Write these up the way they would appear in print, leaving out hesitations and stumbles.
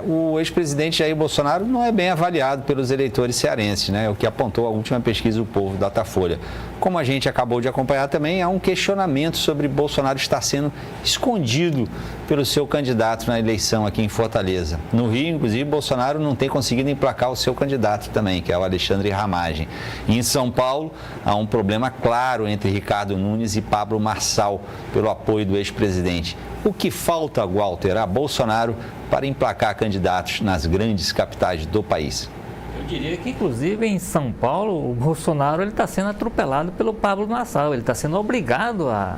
O ex-presidente Jair Bolsonaro não é bem avaliado pelos eleitores cearenses, né? O que apontou a última pesquisa do Povo, Datafolha. Como a gente acabou de acompanhar também, há um questionamento sobre Bolsonaro estar sendo escondido pelo seu candidato na eleição aqui em Fortaleza. No Rio, inclusive, Bolsonaro não tem conseguido emplacar o seu candidato também, que é o Alexandre Ramagem. E em São Paulo, há um problema claro entre Ricardo Nunes e Pablo Marçal, pelo apoio do ex-presidente. O que falta, Walter, a Bolsonaro para emplacar candidatos nas grandes capitais do país? Eu diria que, inclusive, em São Paulo, o Bolsonaro está sendo atropelado pelo Pablo Marçal. Ele está sendo obrigado a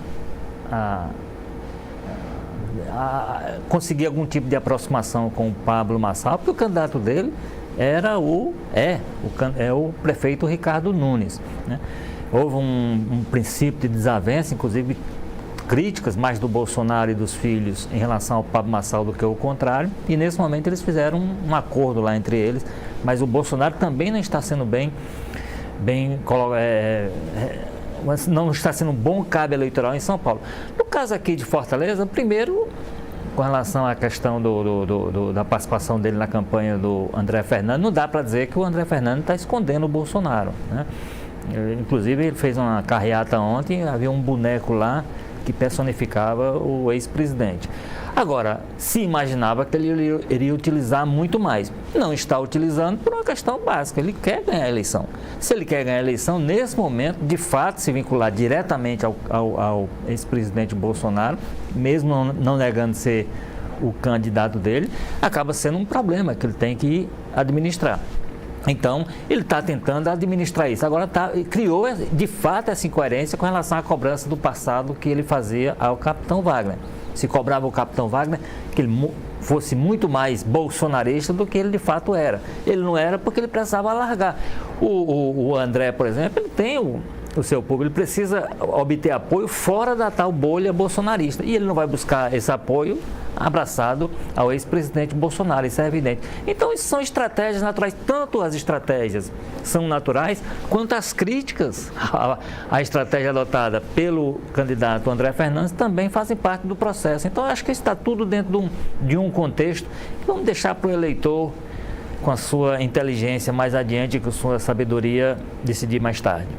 conseguir algum tipo de aproximação com o Pablo Marçal, porque o candidato dele era o prefeito Ricardo Nunes, né? Houve um princípio de desavença, inclusive críticas mais do Bolsonaro e dos filhos em relação ao Pablo Marçal do que o contrário, e nesse momento eles fizeram um acordo lá entre eles, mas o Bolsonaro também não está sendo não está sendo um bom cabo eleitoral em São Paulo. No caso aqui de Fortaleza, primeiro, com relação à questão da participação dele na campanha do André Fernandes, não dá para dizer que o André Fernandes está escondendo o Bolsonaro, né? Inclusive, ele fez uma carreata ontem, havia um boneco lá que personificava o ex-presidente. Agora, se imaginava que ele iria utilizar muito mais. Não está utilizando por uma questão básica, ele quer ganhar a eleição. Se ele quer ganhar a eleição, nesse momento, de fato, se vincular diretamente ao ex-presidente Bolsonaro, mesmo não negando ser o candidato dele, acaba sendo um problema que ele tem que administrar. Então, ele está tentando administrar isso. Agora, criou, de fato, essa incoerência com relação à cobrança do passado que ele fazia ao capitão Wagner. Se cobrava o capitão Wagner que ele fosse muito mais bolsonarista do que ele de fato era. Ele não era porque ele precisava largar. O André, por exemplo, ele tem o seu público, ele precisa obter apoio fora da tal bolha bolsonarista. E ele não vai buscar esse apoio abraçado ao ex-presidente Bolsonaro, isso é evidente. Então, isso são estratégias naturais, tanto as estratégias são naturais, quanto as críticas à estratégia adotada pelo candidato André Fernandes também fazem parte do processo. Então, eu acho que está tudo dentro de um contexto. Vamos deixar para o eleitor, com a sua inteligência mais adiante, com a sua sabedoria, decidir mais tarde.